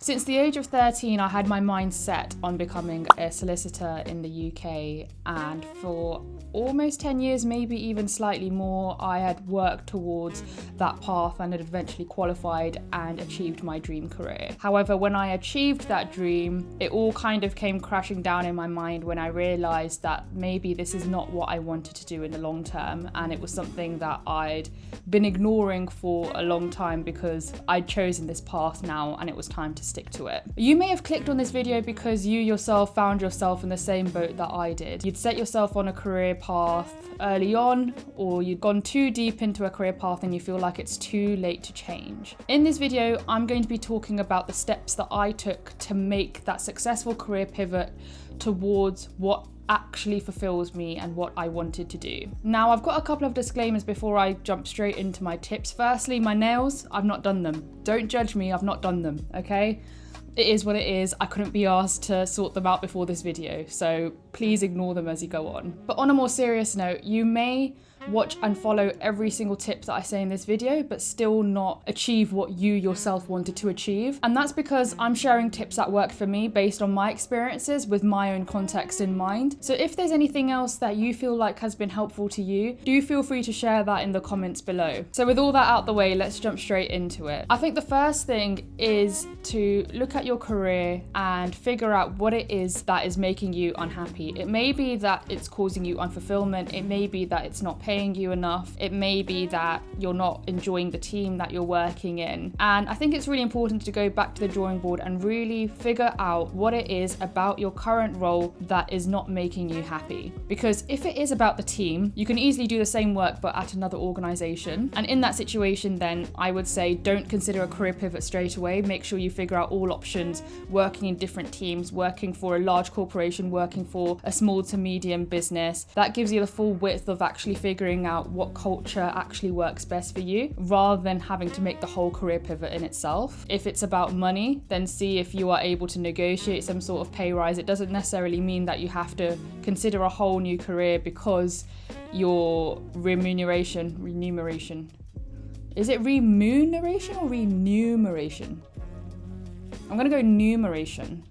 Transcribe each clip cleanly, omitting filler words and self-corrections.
Since the age of 13, I had my mind set on becoming a solicitor in the UK, and for almost 10 years, maybe even slightly more, I had worked towards that path and had eventually qualified and achieved my dream career. However, when I achieved that dream, it all kind of came crashing down in my mind when I realised that maybe this is not what I wanted to do in the long term, and it was something that I'd been ignoring for a long time because I'd chosen this path now and it was time to stick to it. You may have clicked on this video because you yourself found yourself in the same boat that I did. You'd set yourself on a career path early on, or you'd gone too deep into a career path and you feel like it's too late to change. In this video, I'm going to be talking about the steps that I took to make that successful career pivot towards what actually fulfills me and what I wanted to do. Now, I've got a couple of disclaimers before I jump straight into my tips. Firstly, my nails, I've not done them. Don't judge me, I've not done them, okay? It is what it is. I couldn't be asked to sort them out before this video, so please ignore them as you go on. But on a more serious note, you may watch and follow every single tip that I say in this video, but still not achieve what you yourself wanted to achieve. And that's because I'm sharing tips that worked for me based on my experiences with my own context in mind. So if there's anything else that you feel like has been helpful to you, do feel free to share that in the comments below. So with all that out the way, let's jump straight into it. I think the first thing is to look at your career and figure out what it is that is making you unhappy. It may be that it's causing you unfulfillment. It may be that it's not paying you enough. It may be that you're not enjoying the team that you're working in. And I think it's really important to go back to the drawing board and really figure out what it is about your current role that is not making you happy. Because if it is about the team, you can easily do the same work but at another organization. And in that situation, then I would say don't consider a career pivot straight away. Make sure you figure out all options, working in different teams, working for a large corporation, working for a small to medium business. That gives you the full width of actually figuring out what culture actually works best for you, rather than having to make the whole career pivot in itself. If it's about money, then see if you are able to negotiate some sort of pay rise. It doesn't necessarily mean that you have to consider a whole new career because your remuneration, is it remuneration or remuneration? I'm gonna go numeration.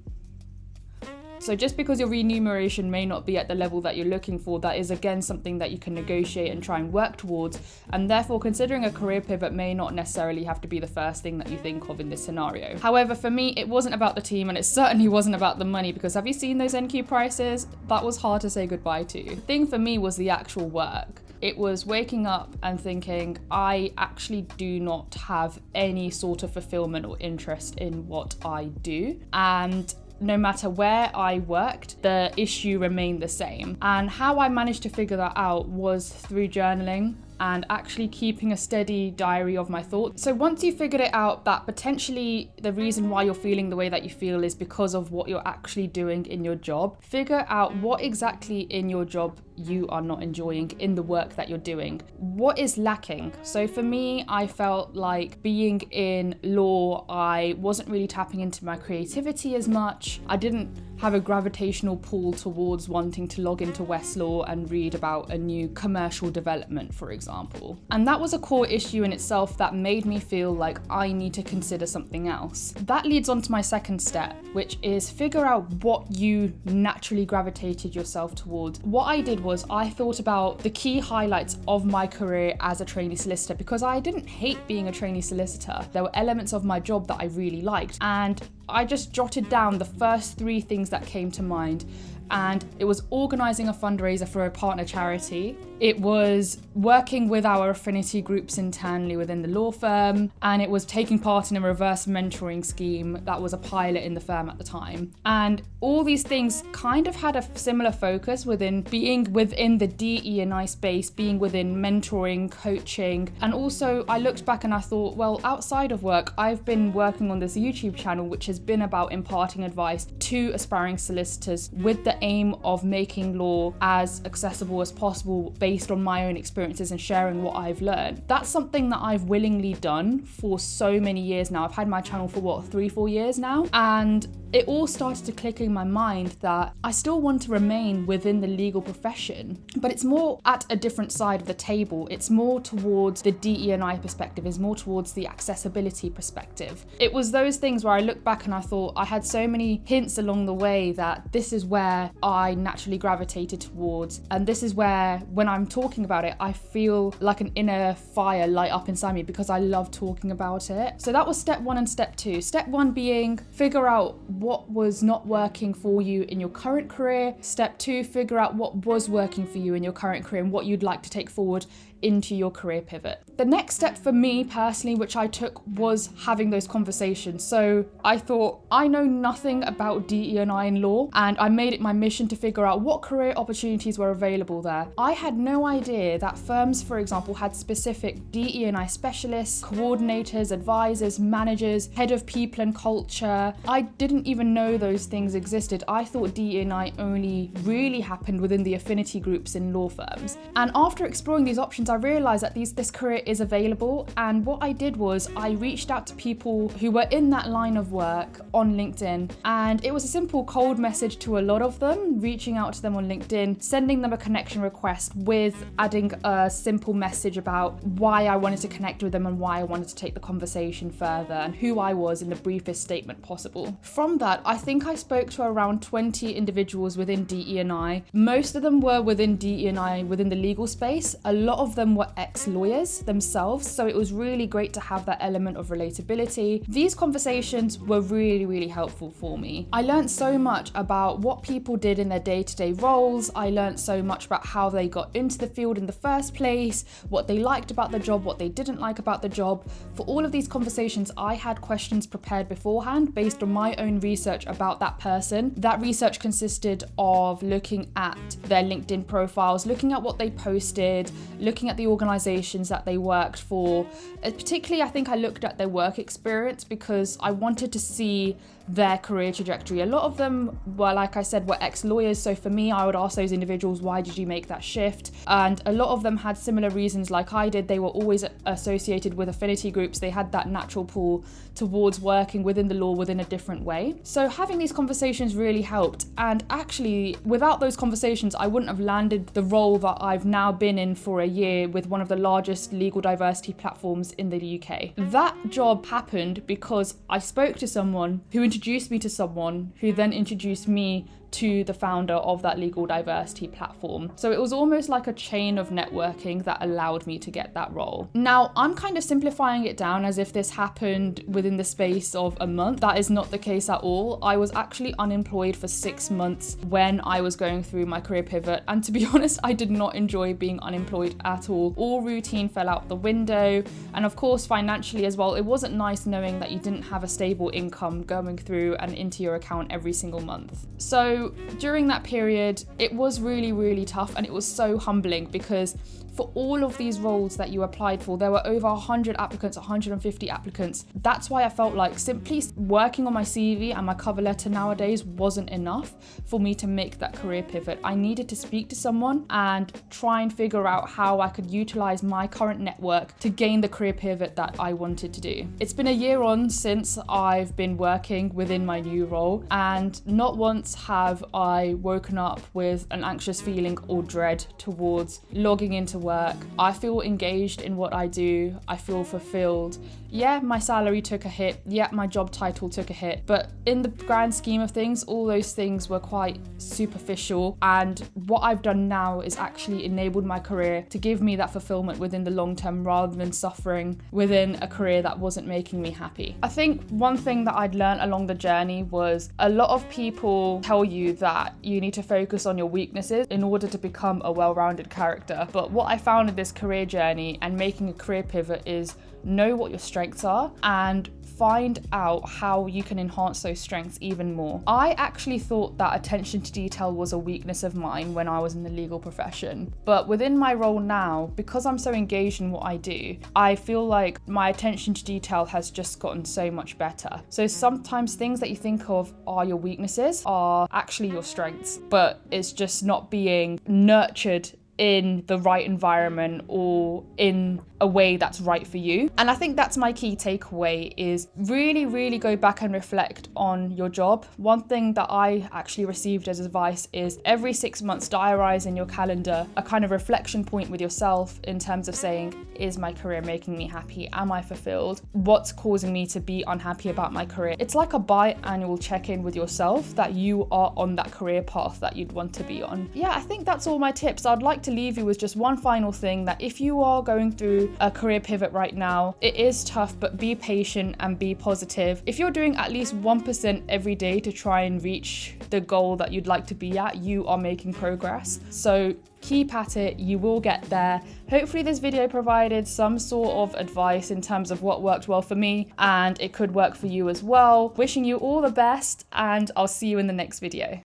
So just because your remuneration may not be at the level that you're looking for, that is again something that you can negotiate and try and work towards. And therefore, considering a career pivot may not necessarily have to be the first thing that you think of in this scenario. However, for me, it wasn't about the team and it certainly wasn't about the money, because have you seen those NQ prices? That was hard to say goodbye to. The thing for me was the actual work. It was waking up and thinking, I actually do not have any sort of fulfillment or interest in what I do. And no matter where I worked, the issue remained the same. And how I managed to figure that out was through journaling and actually keeping a steady diary of my thoughts. So once you figured it out that potentially the reason why you're feeling the way that you feel is because of what you're actually doing in your job, figure out what exactly in your job you are not enjoying in the work that you're doing. What is lacking? So for me, I felt like being in law, I wasn't really tapping into my creativity as much. I didn't have a gravitational pull towards wanting to log into Westlaw and read about a new commercial development, for example. And that was a core issue in itself that made me feel like I need to consider something else. That leads on to my second step, which is figure out what you naturally gravitated yourself towards. What I did was I thought about the key highlights of my career as a trainee solicitor, because I didn't hate being a trainee solicitor. There were elements of my job that I really liked, and I just jotted down the first 3 things that came to mind. And it was organising a fundraiser for a partner charity. It was working with our affinity groups internally within the law firm, and it was taking part in a reverse mentoring scheme that was a pilot in the firm at the time. And all these things kind of had a similar focus within being within the DE&I space, being within mentoring, coaching. And also I looked back and I thought, well, outside of work, I've been working on this YouTube channel, which has been about imparting advice to aspiring solicitors with the the aim of making law as accessible as possible based on my own experiences and sharing what I've learned. That's something that I've willingly done for so many years now. I've had my channel for 3-4 years now, and it all started to click in my mind that I still want to remain within the legal profession, but it's more at a different side of the table. It's more towards the DE&I perspective, it's more towards the accessibility perspective. It was those things where I look back and I thought I had so many hints along the way that this is where I naturally gravitated towards, and this is where, when I'm talking about it, I feel like an inner fire light up inside me because I love talking about it. So that was step 1 and step 2. Step 1 being figure out what was not working for you in your current career. Step 2, figure out what was working for you in your current career and what you'd like to take forward into your career pivot. The next step for me personally, which I took, was having those conversations. So I thought, I know nothing about DE&I in law, and I made it my mission to figure out what career opportunities were available there. I had no idea that firms, for example, had specific DE&I specialists, coordinators, advisors, managers, head of people and culture. I didn't even know those things existed. I thought DE&I only really happened within the affinity groups in law firms. And after exploring these options, I realized that this career is available, and what I did was I reached out to people who were in that line of work on LinkedIn, and it was a simple cold message to a lot of them, reaching out to them on LinkedIn, sending them a connection request with adding a simple message about why I wanted to connect with them and why I wanted to take the conversation further and who I was in the briefest statement possible. From that, I think I spoke to around 20 individuals within DE&I. Most of them were within DE&I within the legal space. A lot of them were ex-lawyers themselves, so it was really great to have that element of relatability. These conversations were really, really helpful for me. I learned so much about what people did in their day-to-day roles. I learned so much about how they got into the field in the first place, what they liked about the job, what they didn't like about the job. For all of these conversations, I had questions prepared beforehand based on my own research about that person. That research consisted of looking at their LinkedIn profiles, looking at what they posted, looking at the organizations that they worked for. Particularly, I think I looked at their work experience because I wanted to see their career trajectory. A lot of them were, like I said, were ex-lawyers. So for me, I would ask those individuals, why did you make that shift? And a lot of them had similar reasons like I did. They were always associated with affinity groups. They had that natural pull towards working within the law within a different way. So having these conversations really helped. And actually, without those conversations, I wouldn't have landed the role that I've now been in for a year with one of the largest legal diversity platforms in the UK. That job happened because I spoke to someone who introduced me to someone who then introduced me to the founder of that legal diversity platform. So it was almost like a chain of networking that allowed me to get that role. Now, I'm kind of simplifying it down as if this happened within the space of a month. That is not the case at all. I was actually unemployed for 6 months when I was going through my career pivot. And to be honest, I did not enjoy being unemployed at all. All routine fell out the window. And of course, financially as well, it wasn't nice knowing that you didn't have a stable income going through and into your account every single month. So during that period, it was really, really tough, and it was so humbling because for all of these roles that you applied for, there were over 100 applicants, 150 applicants. That's why I felt like simply working on my CV and my cover letter nowadays wasn't enough for me to make that career pivot. I needed to speak to someone and try and figure out how I could utilize my current network to gain the career pivot that I wanted to do. It's been a year on since I've been working within my new role, and not once have I woken up with an anxious feeling or dread towards logging into work. I feel engaged in what I do. I feel fulfilled. Yeah, my salary took a hit. Yeah, my job title took a hit. But in the grand scheme of things, all those things were quite superficial. And what I've done now is actually enabled my career to give me that fulfillment within the long term rather than suffering within a career that wasn't making me happy. I think one thing that I'd learned along the journey was a lot of people tell you that you need to focus on your weaknesses in order to become a well-rounded character. But what I found in this career journey and making a career pivot is know what your strengths are and find out how you can enhance those strengths even more. I actually thought that attention to detail was a weakness of mine when I was in the legal profession, but within my role now, because I'm so engaged in what I do, I feel like my attention to detail has just gotten so much better. So sometimes things that you think of are your weaknesses are actually your strengths, but it's just not being nurtured in the right environment or in a way that's right for you. And I think that's my key takeaway, is really go back and reflect on your job. One thing that I actually received as advice is every 6 months diarise in your calendar a kind of reflection point with yourself in terms of saying, is my career making me happy? Am I fulfilled? What's causing me to be unhappy about my career? It's like a biannual check-in with yourself that you are on that career path that you'd want to be on. Yeah, I think that's all my tips. I'd like to leave you with just one final thing, that if you are going through a career pivot right now, it is tough, but be patient and be positive. If you're doing at least 1% every day to try and reach the goal that you'd like to be at, you are making progress. So keep at it, you will get there. Hopefully this video provided some sort of advice in terms of what worked well for me, and it could work for you as well. Wishing you all the best, and I'll see you in the next video.